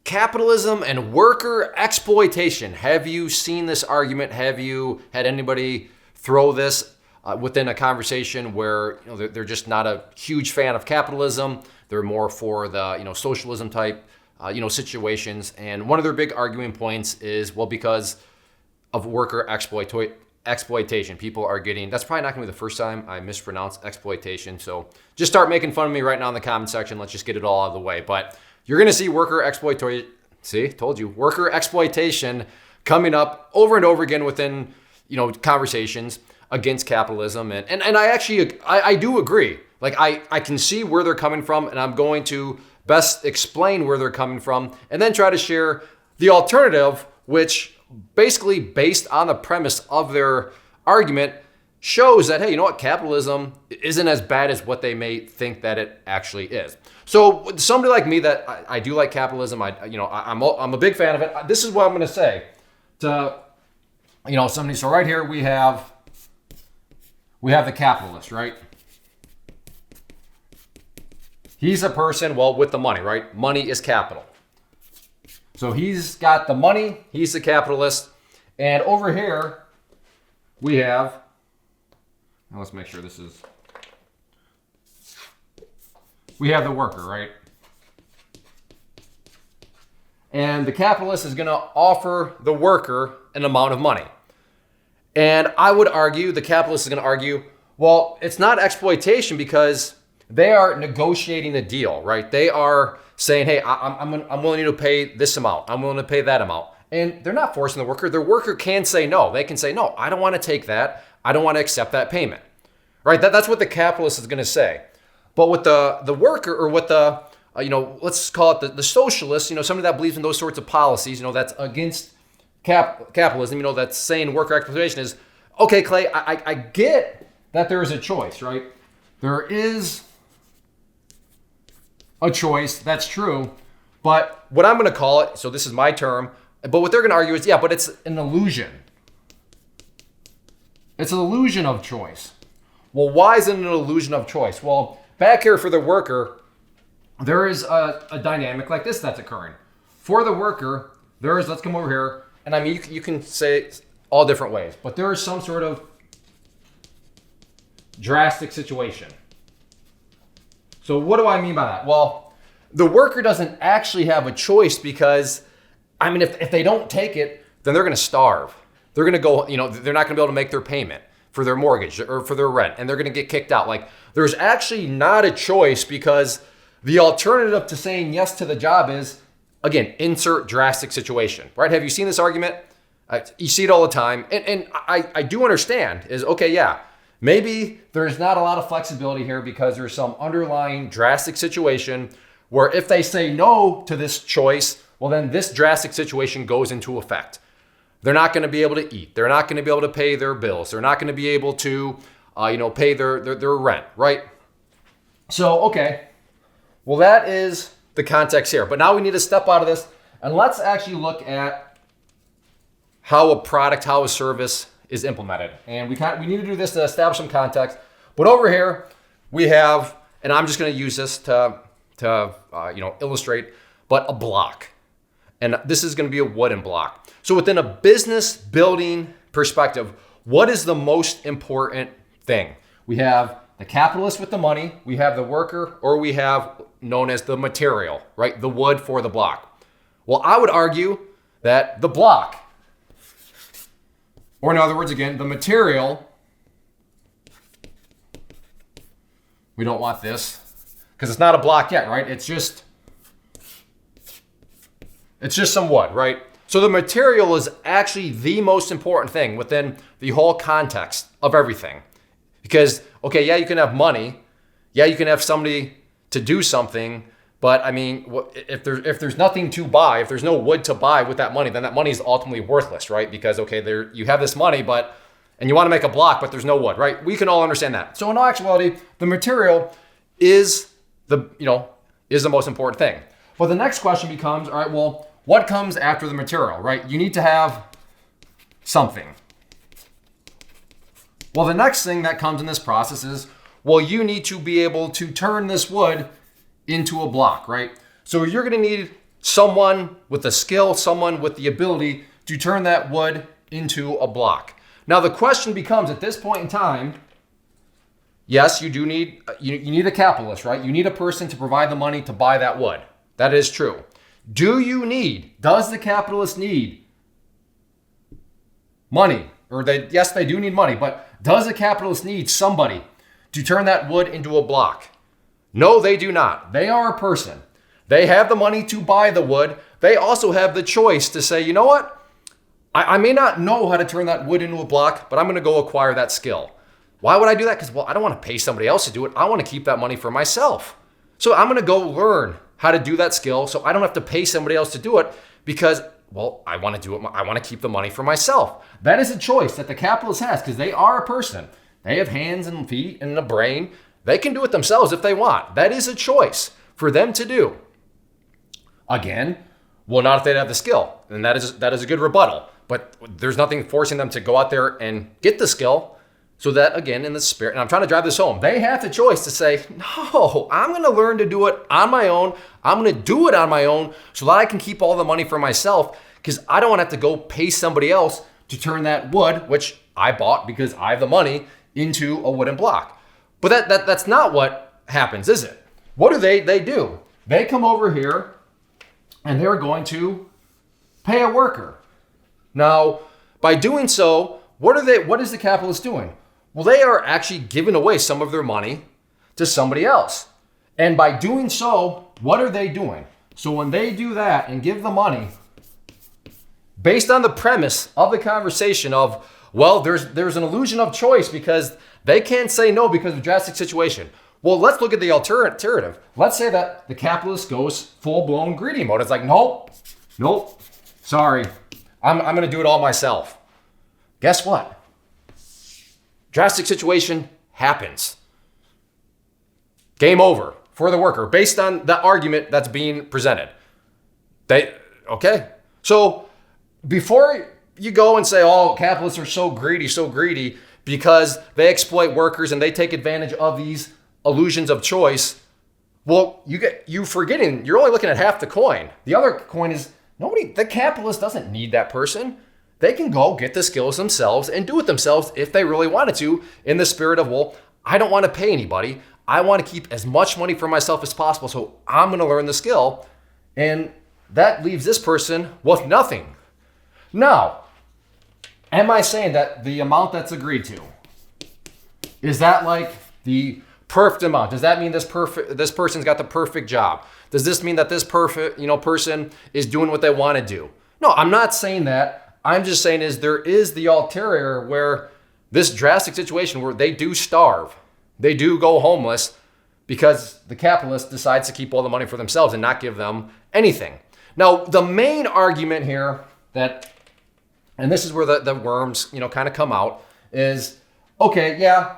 Capitalism and worker exploitation. Have you seen this argument? Have you had anybody throw this within a conversation where they're just not a huge fan of capitalism? They're more for the socialism type situations. And one of their big arguing points is, well, because of worker exploitation, people are getting. That's probably not going to be the first time I mispronounce exploitation. So just start making fun of me right now in the comment section. Let's just get it all out of the way. But you're going to see worker exploitation. See, told you, worker exploitation coming up over and over again within, conversations against capitalism. And I actually, I do agree. Like I can see where they're coming from, and I'm going to best explain where they're coming from and then try to share the alternative, which basically based on the premise of their argument shows that, hey, you know what? Capitalism isn't as bad as what they may think that it actually is. So somebody like me that I do like capitalism, I'm a big fan of it. This is what I'm going to say to, somebody. So right here we have the capitalist, right? He's a person, with the money, right? Money is capital. So he's got the money, he's the capitalist. And over here we have, now let's make sure we have the worker, right? And the capitalist is going to offer the worker an amount of money. And I would argue, the capitalist is going to argue, well, it's not exploitation because they are negotiating a deal, right? They are saying, hey, I'm willing to pay this amount. I'm willing to pay that amount. And they're not forcing the worker. The worker can say no. They can say, no, I don't want to take that. I don't want to accept that payment, right? That's what the capitalist is going to say. But with the worker, or with the, let's call it the socialist, somebody that believes in those sorts of policies, that's against capitalism, that's saying worker exploitation is, okay, Clay, I get that there is a choice, right? There is a choice, that's true. But what I'm going to call it, so this is my term, but what they're going to argue is, yeah, but it's an illusion. It's an illusion of choice. Well, why is it an illusion of choice? Well, back here for the worker, there is a dynamic like this that's occurring. For the worker, let's come over here, and I mean, you can say all different ways, but there is some sort of drastic situation. So what do I mean by that? Well, the worker doesn't actually have a choice because, I mean, if they don't take it, then they're going to starve. They're going to go, they're not going to be able to make their payment for their mortgage or for their rent, and they're going to get kicked out. Like, there's actually not a choice because the alternative to saying yes to the job is, again, insert drastic situation, right? Have you seen this argument? You see it all the time. And I do understand is, okay, yeah, maybe there's not a lot of flexibility here because there's some underlying drastic situation where if they say no to this choice, well, then this drastic situation goes into effect. They're not going to be able to eat. They're not going to be able to pay their bills. They're not going to be able to, pay their rent, right? So, okay. Well, that is the context here. But now we need to step out of this and let's actually look at how a product, how a service is implemented. And we need to do this to establish some context. But over here we have, and I'm just going to use this to illustrate, but a block. And this is going to be a wooden block. So within a business building perspective, what is the most important thing? We have the capitalist with the money, we have the worker, or we have known as the material, right? The wood for the block. Well, I would argue that the block, or in other words, again, the material, we don't want this because it's not a block yet, right? It's just some wood, right? So the material is actually the most important thing within the whole context of everything. Because, okay, yeah, you can have money. Yeah, you can have somebody to do something. But I mean, if there's nothing to buy, if there's no wood to buy with that money, then that money is ultimately worthless, right? Because, okay, you have this money, and you want to make a block, but there's no wood, right? We can all understand that. So in all actuality, the material is the most important thing. But the next question becomes, all right, well, what comes after the material, right? You need to have something. Well, the next thing that comes in this process is, well, you need to be able to turn this wood into a block, right? So you're going to need someone with the skill, someone with the ability to turn that wood into a block. Now the question becomes at this point in time, yes, you do need you need a capitalist, right? You need a person to provide the money to buy that wood. That is true. Does the capitalist need money? Yes, they do need money, but does the capitalist need somebody to turn that wood into a block? No, they do not. They are a person. They have the money to buy the wood. They also have the choice to say, you know what? I may not know how to turn that wood into a block, but I'm going to go acquire that skill. Why would I do that? Because, I don't want to pay somebody else to do it. I want to keep that money for myself. So I'm going to go learn how to do that skill so I don't have to pay somebody else to do it because, I want to do it. I want to keep the money for myself. That is a choice that the capitalist has because they are a person. They have hands and feet and a brain. They can do it themselves if they want. That is a choice for them to do. Again, not if they have the skill. And that is a good rebuttal. But there's nothing forcing them to go out there and get the skill. So that, again, in the spirit, and I'm trying to drive this home, they have the choice to say, no, I'm going to learn to do it on my own. I'm going to do it on my own so that I can keep all the money for myself because I don't want to have to go pay somebody else to turn that wood, which I bought because I have the money, into a wooden block. But that's not what happens, is it? What do they do? They come over here and they're going to pay a worker. Now, by doing so, what is the capitalist doing? Well, they are actually giving away some of their money to somebody else. And by doing so, what are they doing? So when they do that and give the money, based on the premise of the conversation of, there's an illusion of choice because they can't say no because of a drastic situation. Well, let's look at the alternative. Let's say that the capitalist goes full-blown greedy mode. It's like, nope, sorry. I'm going to do it all myself. Guess what? Drastic situation happens. Game over for the worker based on the argument that's being presented. Okay. So before you go and say, capitalists are so greedy because they exploit workers and they take advantage of these illusions of choice. Well, you're forgetting, you're only looking at half the coin. The other coin is the capitalist doesn't need that person. They can go get the skills themselves and do it themselves if they really wanted to, in the spirit of, I don't want to pay anybody. I want to keep as much money for myself as possible, so I'm going to learn the skill. And that leaves this person with nothing. Now, am I saying that the amount that's agreed to, is that like the perfect amount? Does that mean this person's got the perfect job? Does this mean that this person is doing what they want to do? No, I'm not saying that. I'm just saying there is the ulterior where this drastic situation where they do starve, they do go homeless because the capitalist decides to keep all the money for themselves and not give them anything. Now, the main argument here and this is where the worms, kind of come out is, okay, yeah,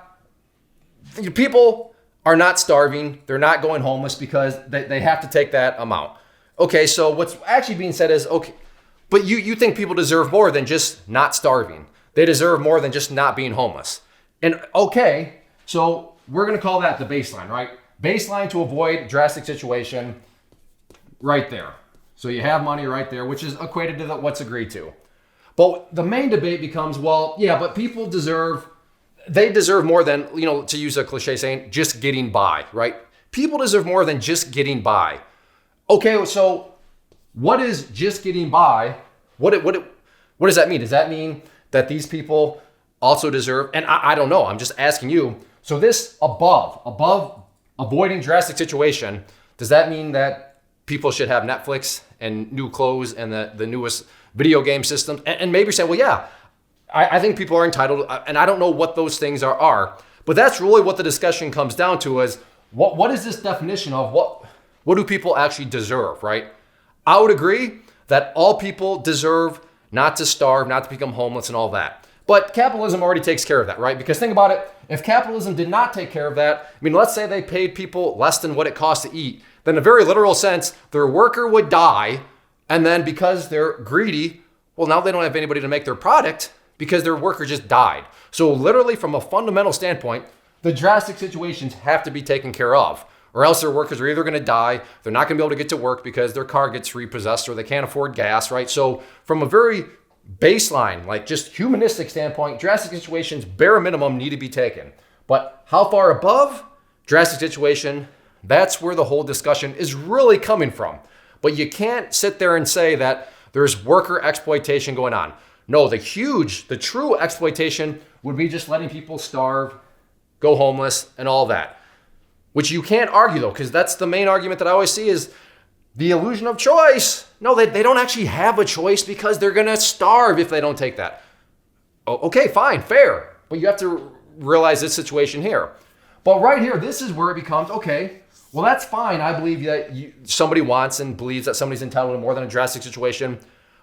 people are not starving. They're not going homeless because they have to take that amount. Okay, so what's actually being said is, okay, but you think people deserve more than just not starving. They deserve more than just not being homeless. And okay, so we're going to call that the baseline, right? Baseline to avoid drastic situation right there. So you have money right there, which is equated to what's agreed to. But the main debate becomes, but people deserve more than, to use a cliche saying, just getting by, right? People deserve more than just getting by. Okay, so what is just getting by? What does that mean? Does that mean that these people also deserve, and I don't know, I'm just asking you. So this above avoiding drastic situation, does that mean that people should have Netflix and new clothes and the newest video game system? And maybe you're saying, I think people are entitled, and I don't know what those things are. But that's really what the discussion comes down to is, what is this definition of what do people actually deserve, right? I would agree that all people deserve not to starve, not to become homeless and all that. But capitalism already takes care of that, right? Because think about it, if capitalism did not take care of that, let's say they paid people less than what it costs to eat, then in a very literal sense, their worker would die, and then because they're greedy, now they don't have anybody to make their product because their worker just died. So literally from a fundamental standpoint, the drastic situations have to be taken care of, or else their workers are either going to die, they're not going to be able to get to work because their car gets repossessed, or they can't afford gas, right? So from a very baseline, like just humanistic standpoint, drastic situations, bare minimum, need to be taken. But how far above drastic situation, that's where the whole discussion is really coming from. But you can't sit there and say that there's worker exploitation going on. No, the true exploitation would be just letting people starve, go homeless, and all that. Which you can't argue though, because that's the main argument that I always see is the illusion of choice. No, they don't actually have a choice because they're going to starve if they don't take that. Oh, okay, fine, fair. But you have to realize this situation here. But right here, this is where it becomes, okay, well, that's fine. I believe that somebody wants and believes that somebody's entitled to more than a drastic situation.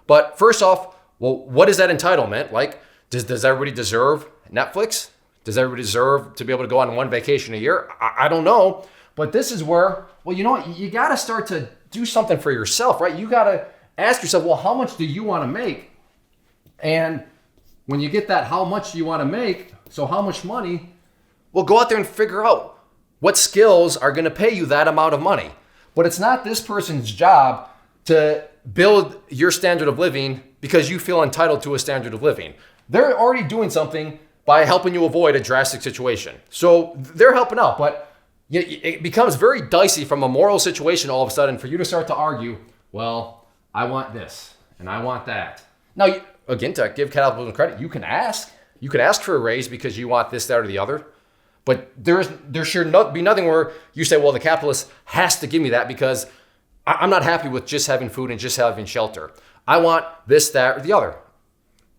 But first off, well, what is that entitlement? Like, does everybody deserve Netflix? Does everybody deserve to be able to go on one vacation a year? I don't know. But this is where, well, you know what? You got to start to do something for yourself, right? You got to ask yourself, well, how much do you want to make? And when you get that, how much do you want to make? So how much money? Well, go out there and figure out what skills are going to pay you that amount of money. But it's not this person's job to build your standard of living because you feel entitled to a standard of living. They're already doing something by helping you avoid a drastic situation. So they're helping out, but it becomes very dicey from a moral situation all of a sudden for you to start to argue, well, I want this and I want that. Now, again, to give capitalism credit, you can ask. You can ask for a raise because you want this, that, or the other. But there should not be nothing where you say, well, the capitalist has to give me that because I'm not happy with just having food and just having shelter. I want this, that, or the other.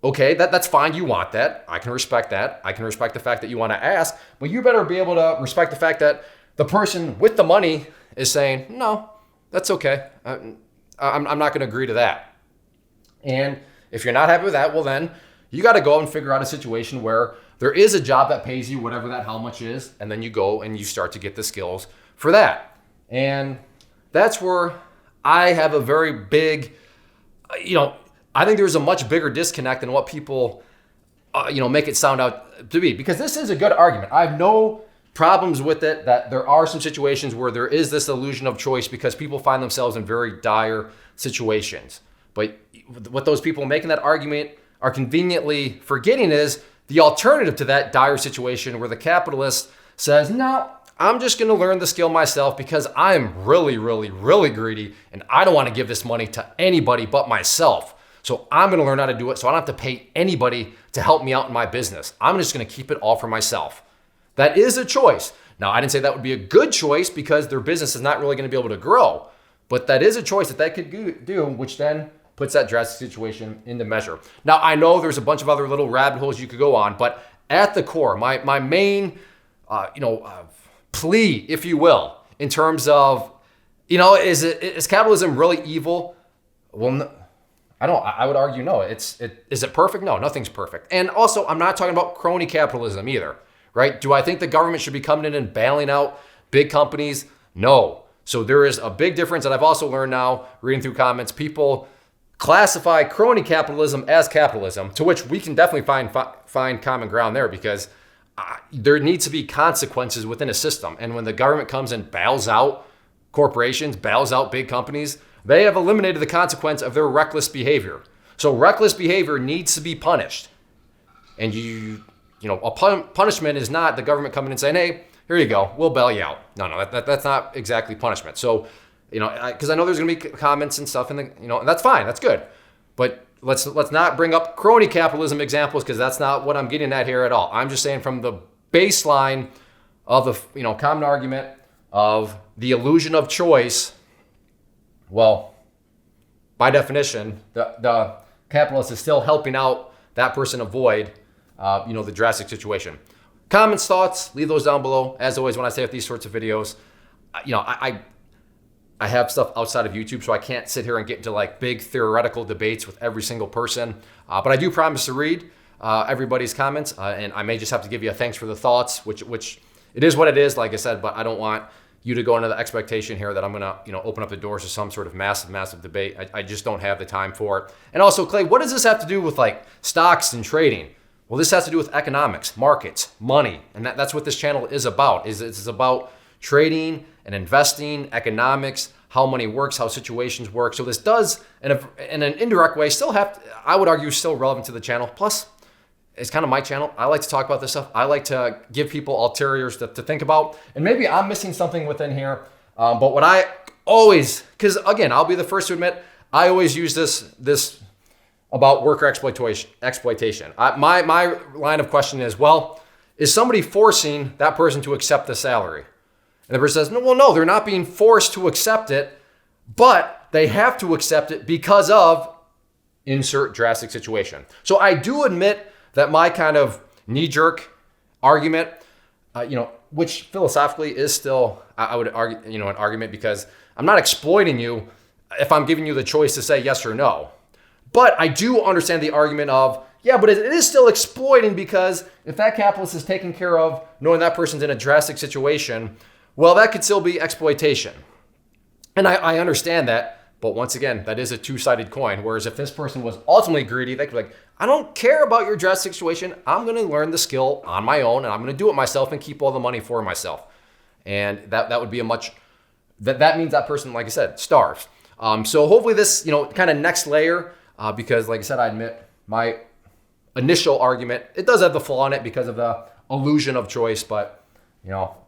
Okay, that's fine. You want that. I can respect that. I can respect the fact that you want to ask, but you better be able to respect the fact that the person with the money is saying, no, that's okay. I'm not going to agree to that. And if you're not happy with that, well then you got to go and figure out a situation where there is a job that pays you whatever that how much is, and then you go and you start to get the skills for that. And that's where I have a very big, I think there's a much bigger disconnect than what people, make it sound out to be. Because this is a good argument. I have no problems with it, that there are some situations where there is this illusion of choice because people find themselves in very dire situations. But what those people making that argument are conveniently forgetting is the alternative to that dire situation where the capitalist says, no, I'm just going to learn the skill myself because I'm really, really, really greedy and I don't want to give this money to anybody but myself. So I'm going to learn how to do it so I don't have to pay anybody to help me out in my business. I'm just going to keep it all for myself. That is a choice. Now, I didn't say that would be a good choice because their business is not really going to be able to grow. But that is a choice that they could do, which then puts that drastic situation into measure. Now, I know there's a bunch of other little rabbit holes you could go on, but at the core, my main, plea, if you will, in terms of, is capitalism really evil? Well, no, I would argue no. Is it perfect? No, nothing's perfect. And also, I'm not talking about crony capitalism either, right? Do I think the government should be coming in and bailing out big companies? No. So there is a big difference. And I've also learned now, reading through comments, people classify crony capitalism as capitalism, to which we can definitely find common ground there because there needs to be consequences within a system. And when the government comes and bails out corporations, bails out big companies, they have eliminated the consequence of their reckless behavior. So reckless behavior needs to be punished. And a punishment is not the government coming and saying, hey, here you go, we'll bail you out. No, that's not exactly punishment. So, because I know there's going to be comments and stuff, and that's fine, that's good. But let's not bring up crony capitalism examples because that's not what I'm getting at here at all. I'm just saying from the baseline of the common argument of the illusion of choice. Well, by definition, the capitalist is still helping out that person avoid, the drastic situation. Comments, thoughts, leave those down below. As always, when I say with these sorts of videos, I have stuff outside of YouTube, so I can't sit here and get into like big theoretical debates with every single person. But I do promise to read everybody's comments, and I may just have to give you a thanks for the thoughts, which it is what it is, like I said, but I don't want you to go into the expectation here that I'm gonna, open up the doors to some sort of massive debate. I just don't have the time for it. And also, Clay, what does this have to do with like stocks and trading? Well, this has to do with economics, markets, money, and that's what this channel is about. It's about trading and investing, economics, how money works, how situations work. So this does, in an indirect way, still have, I would argue, still relevant to the channel. Plus, it's kind of my channel. I like to talk about this stuff. I like to give people ulteriors to think about. And maybe I'm missing something within here. But what I always, because again, I'll be the first to admit, I always use this about worker exploitation. My line of question is, well, is somebody forcing that person to accept the salary? And the person says, no, they're not being forced to accept it, but they have to accept it because of insert drastic situation. So I do admit that my kind of knee-jerk argument, which philosophically is still, I would argue, an argument, because I'm not exploiting you if I'm giving you the choice to say yes or no. But I do understand the argument of, yeah, but it is still exploiting, because if that capitalist is taken care of, knowing that person's in a drastic situation, well, that could still be exploitation. And I understand that, but once again, that is a two-sided coin. Whereas if this person was ultimately greedy, they could be like, I don't care about your drastic situation. I'm going to learn the skill on my own, and I'm going to do it myself and keep all the money for myself. And that would be that means that person, like I said, starves. So hopefully this, kind of next layer, because like I said, I admit my initial argument, it does have the flaw in it because of the illusion of choice. But,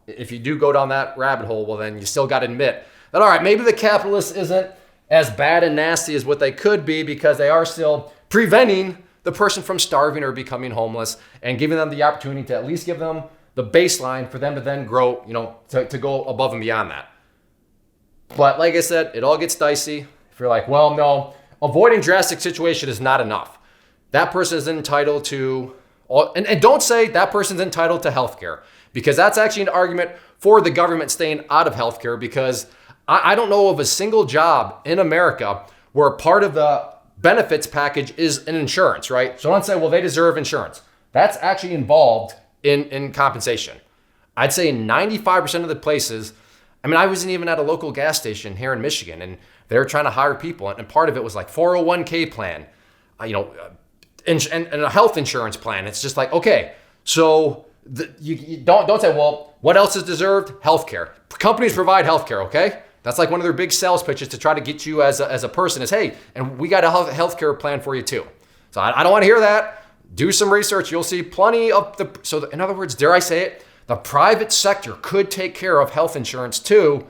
if you do go down that rabbit hole, well, then you still got to admit that, all right, maybe the capitalist isn't as bad and nasty as what they could be, because they are still preventing the person from starving or becoming homeless, and giving them the opportunity to at least give them the baseline for them to then grow, to go above and beyond that. But like I said, it all gets dicey. If you're like, well, no, avoiding drastic situation is not enough. That person is entitled to, and don't say that person's entitled to healthcare, because that's actually an argument for the government staying out of healthcare, because I don't know of a single job in America where part of the benefits package is an insurance, right? So don't say, well, they deserve insurance. That's actually involved in compensation. I'd say 95% of the places, I wasn't even at a local gas station here in Michigan, and they were trying to hire people, and part of it was like 401k plan, and a health insurance plan. It's just like, okay, so you don't say, well, what else is deserved? Healthcare. Companies provide healthcare, okay? That's like one of their big sales pitches to try to get you as a person is, hey, and we got a healthcare plan for you too. So I don't want to hear that. Do some research. You'll see plenty of in other words, dare I say it, the private sector could take care of health insurance too,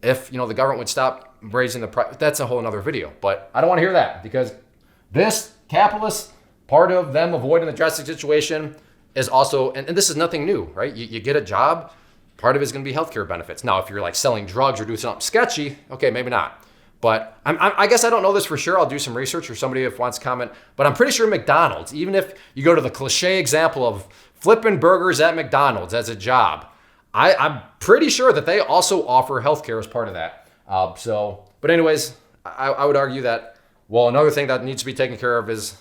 if the government would stop raising the price. That's a whole another video, but I don't want to hear that, because this capitalist, part of them avoiding the drastic situation is also, and this is nothing new, right? You get a job, part of it is going to be healthcare benefits. Now, if you're like selling drugs or doing something sketchy, okay, maybe not. But I guess I don't know this for sure. I'll do some research, or somebody if wants to comment. But I'm pretty sure McDonald's, even if you go to the cliche example of flipping burgers at McDonald's as a job, I'm pretty sure that they also offer healthcare as part of that. But anyways, I would argue that, well, another thing that needs to be taken care of is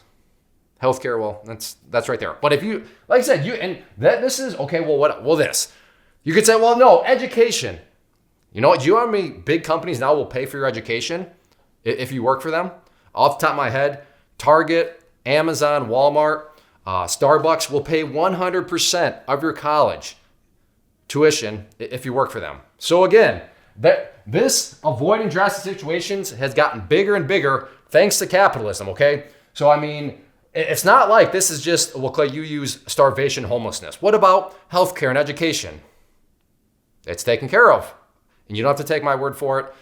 healthcare. Well, that's right there. But if you, like I said, this is okay. Well, this. You could say, well, no, education. You know what? Do you know how many big companies now will pay for your education if you work for them? Off the top of my head, Target, Amazon, Walmart, Starbucks will pay 100% of your college tuition if you work for them. So again, this avoiding drastic situations has gotten bigger and bigger thanks to capitalism, okay? So it's not like this is just, well, Clay, you use starvation, homelessness. What about healthcare and education? It's taken care of. And you don't have to take my word for it.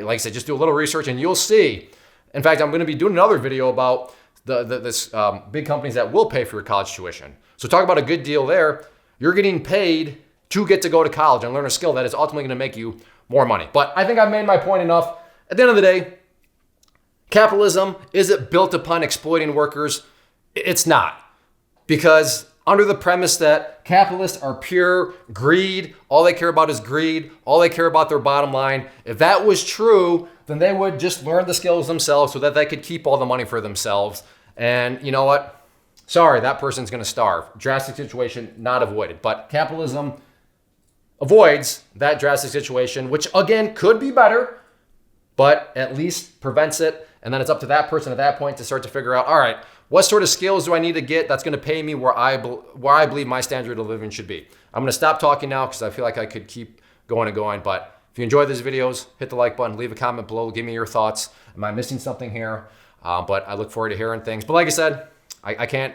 Like I said, just do a little research and you'll see. In fact, I'm going to be doing another video about this big companies that will pay for your college tuition. So talk about a good deal there. You're getting paid to get to go to college and learn a skill that is ultimately going to make you more money. But I think I've made my point enough. At the end of the day, capitalism, is it built upon exploiting workers? It's not. Because under the premise that capitalists are pure greed, all they care about is greed, all they care about their bottom line. If that was true, then they would just learn the skills themselves so that they could keep all the money for themselves. And you know what? Sorry, that person's going to starve. Drastic situation not avoided. But capitalism avoids that drastic situation, which again could be better, but at least prevents it. And then it's up to that person at that point to start to figure out, all right, what sort of skills do I need to get that's going to pay me where I believe my standard of living should be? I'm going to stop talking now because I feel like I could keep going and going. But if you enjoyed these videos, hit the like button, leave a comment below, give me your thoughts. Am I missing something here? But I look forward to hearing things. But like I said, I can't,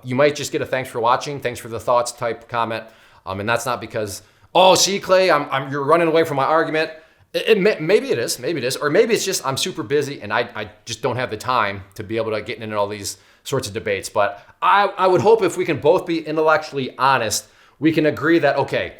you might just get a thanks for watching, thanks for the thoughts type comment. And that's not because, oh, see, Clay, you're running away from my argument. Maybe it is. Or maybe it's just I'm super busy and I just don't have the time to be able to get into all these sorts of debates. But I would hope if we can both be intellectually honest, we can agree that, okay,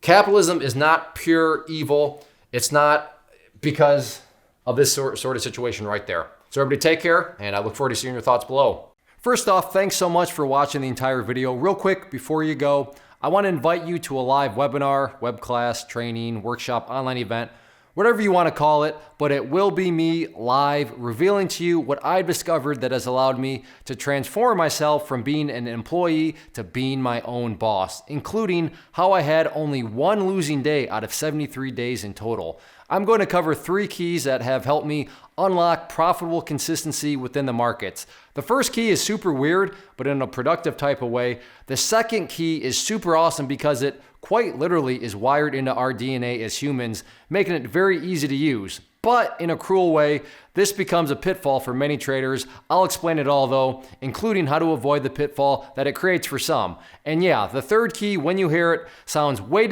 capitalism is not pure evil. It's not because of this sort of situation right there. So everybody take care, and I look forward to seeing your thoughts below. First off, thanks so much for watching the entire video. Real quick, before you go, I want to invite you to a live webinar, web class, training, workshop, online event, whatever you want to call it, but it will be me live revealing to you what I've discovered that has allowed me to transform myself from being an employee to being my own boss, including how I had only one losing day out of 73 days in total. I'm going to cover 3 keys that have helped me unlock profitable consistency within the markets. The first key is super weird, but in a productive type of way. The second key is super awesome because it quite literally is wired into our DNA as humans, making it very easy to use. But in a cruel way, this becomes a pitfall for many traders. I'll explain it all though, including how to avoid the pitfall that it creates for some. And yeah, the third key, when you hear it, sounds way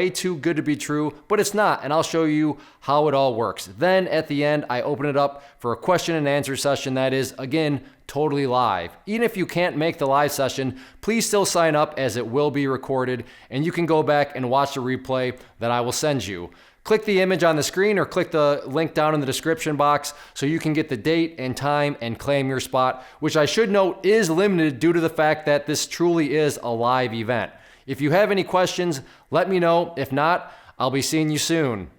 too good to be true, but it's not, and I'll show you how it all works. Then at the end, I open it up for a question and answer session that is, again, totally live. Even if you can't make the live session, please still sign up as it will be recorded, and you can go back and watch the replay that I will send you. Click the image on the screen or click the link down in the description box so you can get the date and time and claim your spot, which I should note is limited due to the fact that this truly is a live event. If you have any questions, let me know. If not, I'll be seeing you soon.